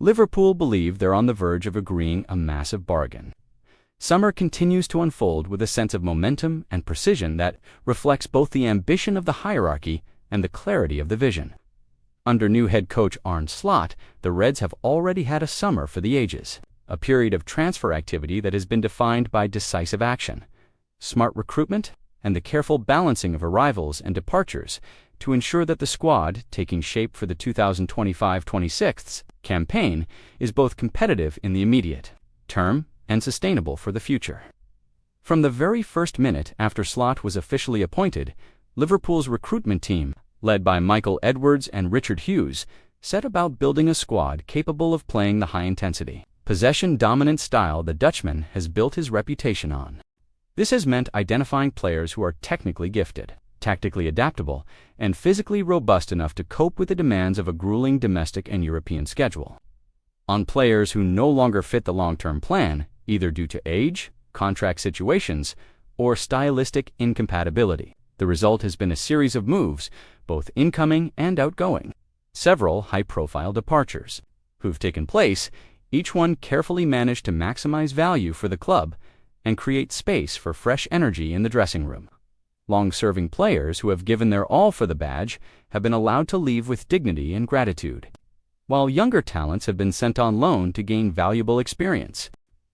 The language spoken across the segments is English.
Liverpool believe they're on the verge of agreeing a massive bargain. Summer continues to unfold with a sense of momentum and precision that reflects both the ambition of the hierarchy and the clarity of the vision. Under new head coach Arne Slot, the Reds have already had a summer for the ages, a period of transfer activity that has been defined by decisive action, smart recruitment, and the careful balancing of arrivals and departures to ensure that the squad, taking shape for the 2025-26 campaign, is both competitive in the immediate term and sustainable for the future. From the very first minute after Slot was officially appointed, Liverpool's recruitment team, led by Michael Edwards and Richard Hughes, set about building a squad capable of playing the high-intensity, possession-dominant style the Dutchman has built his reputation on. This has meant identifying players who are technically gifted, tactically adaptable, and physically robust enough to cope with the demands of a grueling domestic and European schedule. On players who no longer fit the long-term plan, either due to age, contract situations, or stylistic incompatibility, the result has been a series of moves, both incoming and outgoing. Several high-profile departures, who've taken place, each one carefully managed to maximize value for the club and create space for fresh energy in the dressing room. Long-serving players who have given their all for the badge have been allowed to leave with dignity and gratitude, while younger talents have been sent on loan to gain valuable experience.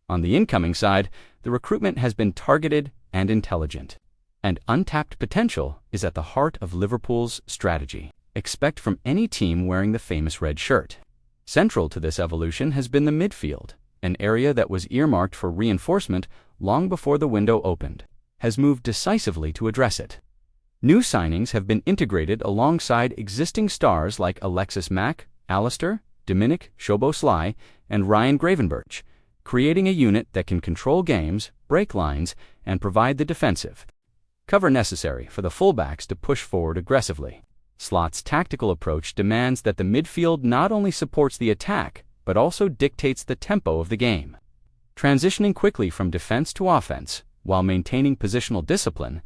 On the incoming side, the recruitment has been targeted and intelligent, and untapped potential is at the heart of Liverpool's strategy. Expect from any team wearing the famous red shirt. Central to this evolution has been the midfield, an area that was earmarked for reinforcement long before the window opened, has moved decisively to address it. New signings have been integrated alongside existing stars like Alexis Mack, Alistair, Dominic Szoboszlai, and Ryan Gravenberch, creating a unit that can control games, break lines, and provide the defensive cover necessary for the fullbacks to push forward aggressively. Slot's tactical approach demands that the midfield not only supports the attack, but also dictates the tempo of the game. Transitioning quickly from defense to offense, while maintaining positional discipline,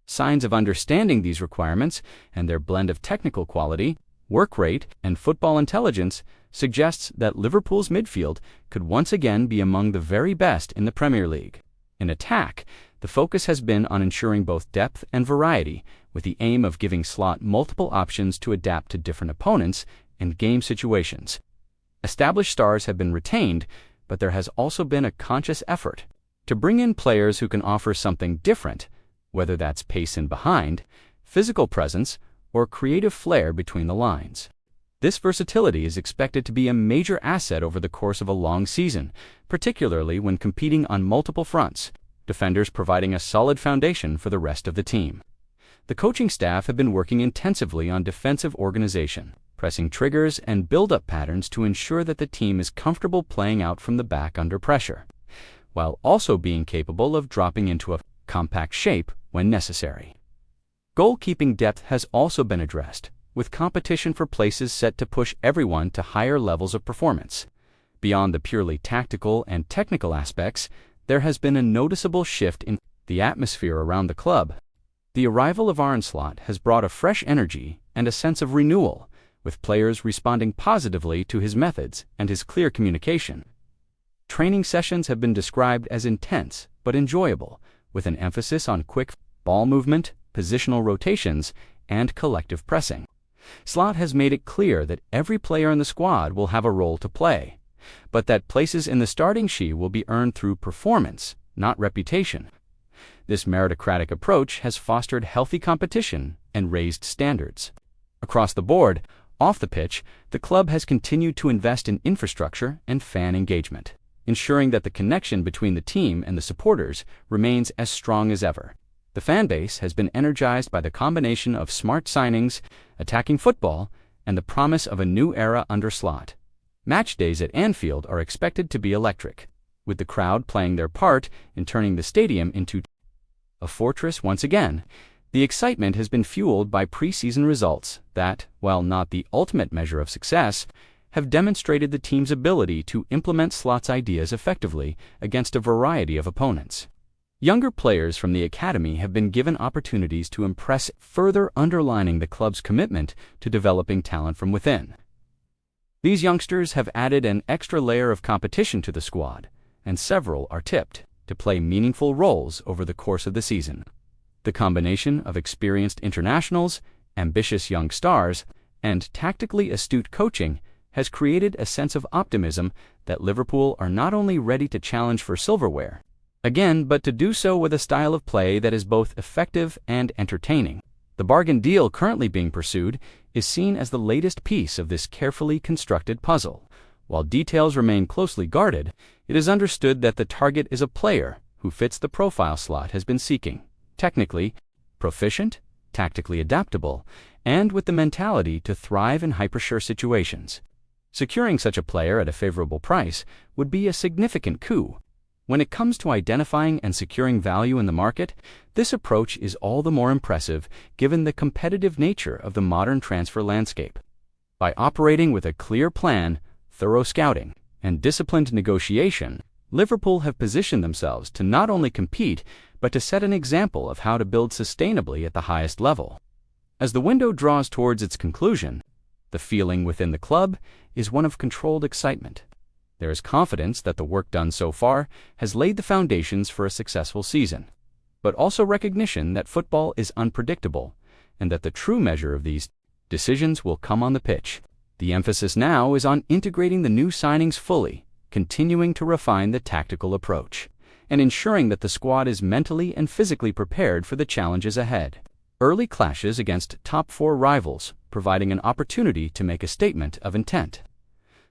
signs of understanding these requirements and their blend of technical quality, work rate, and football intelligence suggests that Liverpool's midfield could once again be among the very best in the Premier League. In attack, the focus has been on ensuring both depth and variety, with the aim of giving Slot multiple options to adapt to different opponents and game situations. Established stars have been retained, but there has also been a conscious effort to bring in players who can offer something different, whether that's pace in behind, physical presence, or creative flair between the lines. This versatility is expected to be a major asset over the course of a long season, particularly when competing on multiple fronts, defenders providing a solid foundation for the rest of the team. The coaching staff have been working intensively on defensive organization, pressing triggers and build-up patterns to ensure that the team is comfortable playing out from the back under pressure, while also being capable of dropping into a compact shape when necessary. Goalkeeping depth has also been addressed, with competition for places set to push everyone to higher levels of performance. Beyond the purely tactical and technical aspects, there has been a noticeable shift in the atmosphere around the club. The arrival of Arne Slot has brought a fresh energy and a sense of renewal, with players responding positively to his methods and his clear communication. Training sessions have been described as intense but enjoyable, with an emphasis on quick ball movement, positional rotations, and collective pressing. Slot has made it clear that every player in the squad will have a role to play, but that places in the starting sheet will be earned through performance, not reputation. This meritocratic approach has fostered healthy competition and raised standards. Across the board, off the pitch, the club has continued to invest in infrastructure and fan engagement, ensuring that the connection between the team and the supporters remains as strong as ever. The fan base has been energized by the combination of smart signings, attacking football, and the promise of a new era under Slot. Match days at Anfield are expected to be electric, with the crowd playing their part in turning the stadium into a fortress once again. The excitement has been fueled by preseason results that, while not the ultimate measure of success, have demonstrated the team's ability to implement Slot's ideas effectively against a variety of opponents. Younger players from the academy have been given opportunities to impress, further underlining the club's commitment to developing talent from within. These youngsters have added an extra layer of competition to the squad, and several are tipped to play meaningful roles over the course of the season. The combination of experienced internationals, ambitious young stars, and tactically astute coaching has created a sense of optimism that Liverpool are not only ready to challenge for silverware again, but to do so with a style of play that is both effective and entertaining. The bargain deal currently being pursued is seen as the latest piece of this carefully constructed puzzle. While details remain closely guarded, it is understood that the target is a player who fits the profile Slot has been seeking: technically proficient, tactically adaptable, and with the mentality to thrive in hyper-sure situations. Securing such a player at a favorable price would be a significant coup. When it comes to identifying and securing value in the market, this approach is all the more impressive given the competitive nature of the modern transfer landscape. By operating with a clear plan, thorough scouting, and disciplined negotiation, Liverpool have positioned themselves to not only compete, but to set an example of how to build sustainably at the highest level. As the window draws towards its conclusion, the feeling within the club is one of controlled excitement. There is confidence that the work done so far has laid the foundations for a successful season, but also recognition that football is unpredictable and that the true measure of these decisions will come on the pitch. The emphasis now is on integrating the new signings fully, continuing to refine the tactical approach, and ensuring that the squad is mentally and physically prepared for the challenges ahead. Early clashes against top-4 rivals, providing an opportunity to make a statement of intent.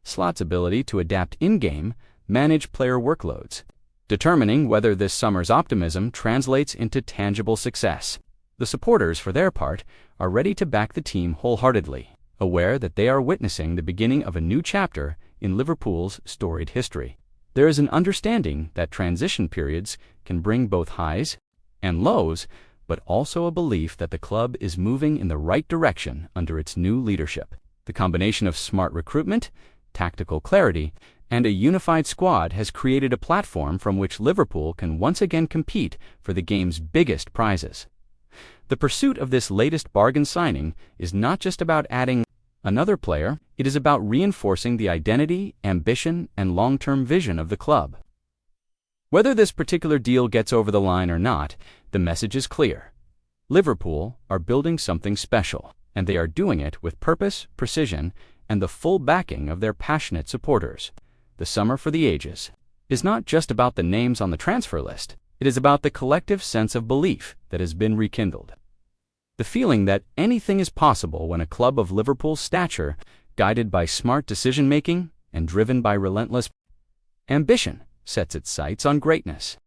Slot's ability to adapt in-game, manage player workloads, determining whether this summer's optimism translates into tangible success. The supporters, for their part, are ready to back the team wholeheartedly, aware that they are witnessing the beginning of a new chapter in Liverpool's storied history. There is an understanding that transition periods can bring both highs and lows, but also a belief that the club is moving in the right direction under its new leadership. The combination of smart recruitment, tactical clarity, and a unified squad has created a platform from which Liverpool can once again compete for the game's biggest prizes. The pursuit of this latest bargain signing is not just about adding another player, it is about reinforcing the identity, ambition, and long-term vision of the club. Whether this particular deal gets over the line or not, the message is clear. Liverpool are building something special, and they are doing it with purpose, precision, and the full backing of their passionate supporters. The summer for the ages is not just about the names on the transfer list. It is about the collective sense of belief that has been rekindled. The feeling that anything is possible when a club of Liverpool's stature, guided by smart decision-making and driven by relentless ambition, sets its sights on greatness.